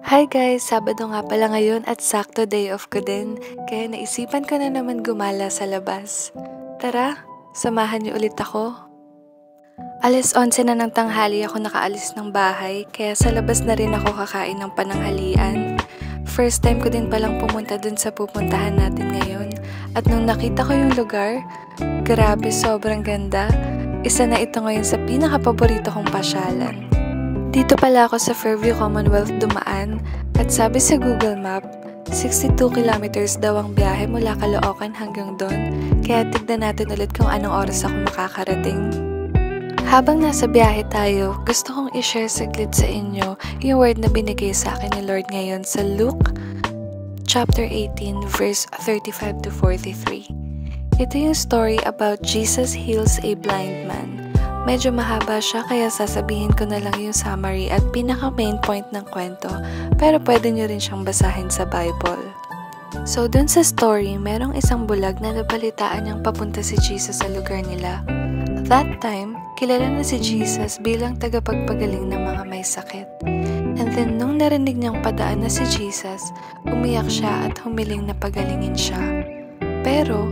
Hi guys! Sabado nga pala ngayon at sakto day off ko din, kaya naisipan ko na naman gumala sa labas. Tara, samahan niyo ulit ako. Alas 11 na ng tanghali ako nakaalis ng bahay, kaya sa labas na rin ako kakain ng pananghalian. First time ko din palang pumunta dun sa pupuntahan natin ngayon. At nung nakita ko yung lugar, grabe sobrang ganda. Isa na ito ngayon sa pinaka-paborito kong pasyalan. Dito pala ako sa Fairview Commonwealth dumaan at sabi sa Google Map, 62 kilometers daw ang biyahe mula Caloocan hanggang doon, kaya tignan natin ulit kung anong oras ako makakarating. Habang nasa biyahe tayo, gusto kong i-share saglit sa inyo yung word na binigay sa akin ni Lord ngayon sa Luke chapter 18 verse 35 to 43. Ito yung story about Jesus heals a blind man. Medyo mahaba siya kaya sasabihin ko na lang yung summary at pinaka main point ng kwento, pero pwede nyo rin siyang basahin sa Bible. So dun sa story, merong isang bulag na nabalitaan niyang papunta si Jesus sa lugar nila. That time, kilala na si Jesus bilang tagapagpagaling ng mga may sakit. And then nung narinig niyang padaan na si Jesus, umiyak siya at humiling na pagalingin siya. Pero,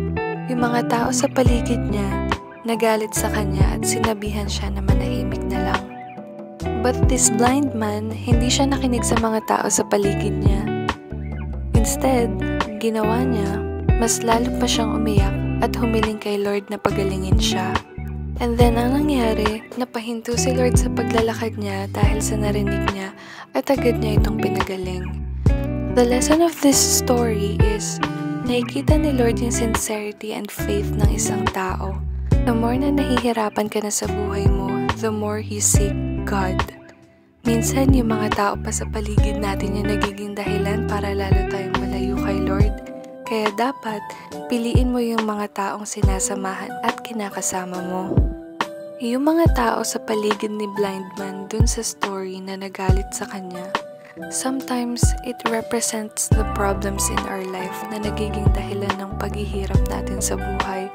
yung mga tao sa paligid niya, nagalit sa kanya at sinabihan siya na manahimik na lang. But this blind man, hindi siya nakinig sa mga tao sa paligid niya. Instead, ginawa niya, mas lalo pa siyang umiyak at humiling kay Lord na pagalingin siya. And then ang nangyari, napahinto si Lord sa paglalakad niya dahil sa narinig niya at agad niya itong pinagaling. The lesson of this story is, nakikita ni Lord yung sincerity and faith ng isang tao. The more na nahihirapan ka na sa buhay mo, the more you seek God. Minsan, yung mga tao pa sa paligid natin yung nagiging dahilan para lalo tayong malayo kay Lord. Kaya dapat, piliin mo yung mga taong sinasamahan at kinakasama mo. Yung mga tao sa paligid ni blind man dun sa story na nagalit sa kanya, sometimes it represents the problems in our life na nagiging dahilan ng paghihirap natin sa buhay.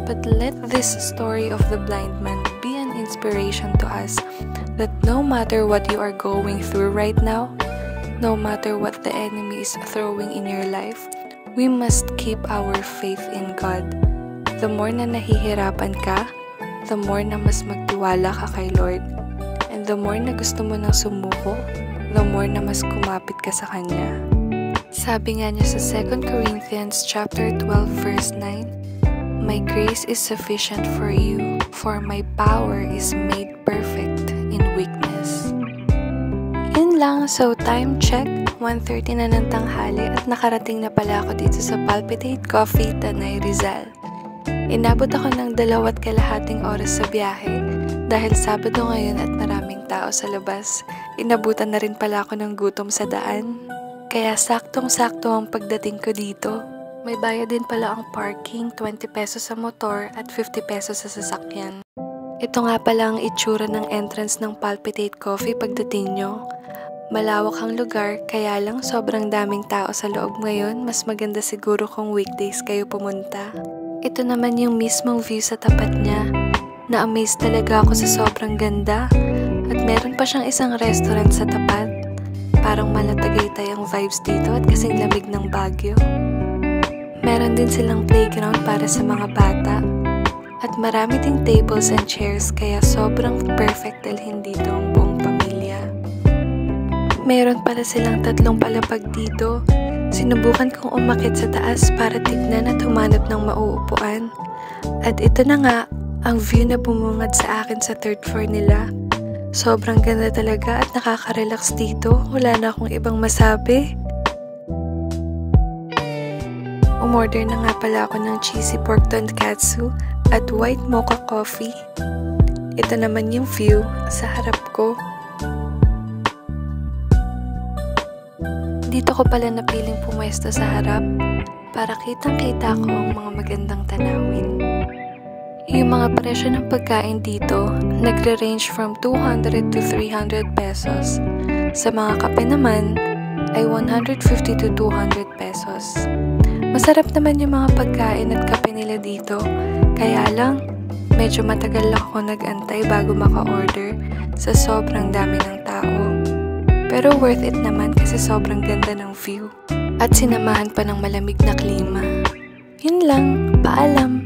But let this story of the blind man be an inspiration to us that no matter what you are going through right now, no matter what the enemy is throwing in your life, we must keep our faith in God. The more na nahihirapan ka, the more na mas magtiwala ka kay Lord. And the more na gusto mo nang sumuko, the more na mas kumapit ka sa Kanya. Sabi nga niya sa 2 Corinthians chapter 12 verse 9, "My grace is sufficient for you, for my power is made perfect in weakness." Yun lang, so time check, 1:30 na ng tanghali at nakarating na pala ako dito sa Palpitate Coffee, Tanay, Rizal. Inabot ako ng 2.5 oras sa biyahe dahil Sabado ngayon at maraming tao sa labas. Inabutan na rin pala ako ng gutom sa daan. Kaya saktong-sakto ang pagdating ko dito. May bayad din pala ang parking, 20 pesos sa motor at 50 pesos sa sasakyan. Ito nga pala ang itsura ng entrance ng Palpitate Coffee pagdating nyo. Malawak ang lugar, kaya lang sobrang daming tao sa loob ngayon. Mas maganda siguro kung weekdays kayo pumunta. Ito naman yung mismong view sa tapat niya. Na-amaze talaga ako sa sobrang ganda. At meron pa siyang isang restaurant sa tapat. Parang malatagaytay ang vibes dito at kasing lamig ng Baguio. Meron din silang playground para sa mga bata. At marami ding tables and chairs kaya sobrang perfect dalhin dito ang buong pamilya. Meron pala silang 3 palapag dito. Sinubukan kong umakyat sa taas para tignan at humanap ng mauupuan. At ito na nga, ang view na bumungad sa akin sa 3rd floor nila. Sobrang ganda talaga at nakaka-relax dito. Wala na akong ibang masabi. Umorder na nga pala ako ng cheesy pork tonkatsu at white mocha coffee. Ito naman yung view sa harap ko. Dito ko pala napiling pumwesto sa harap para kitang-kita ko ang mga magandang tanawin. Yung mga presyo ng pagkain dito nagre-range from 200 to 300 pesos. Sa mga kape naman ay 150 to 200 pesos. Masarap naman yung mga pagkain at kape nila dito, kaya lang medyo matagal lang ako nag-antay bago maka-order sa sobrang dami ng tao. Pero worth it naman kasi sobrang ganda ng view. At sinamahan pa ng malamig na klima. Yun lang, paalam.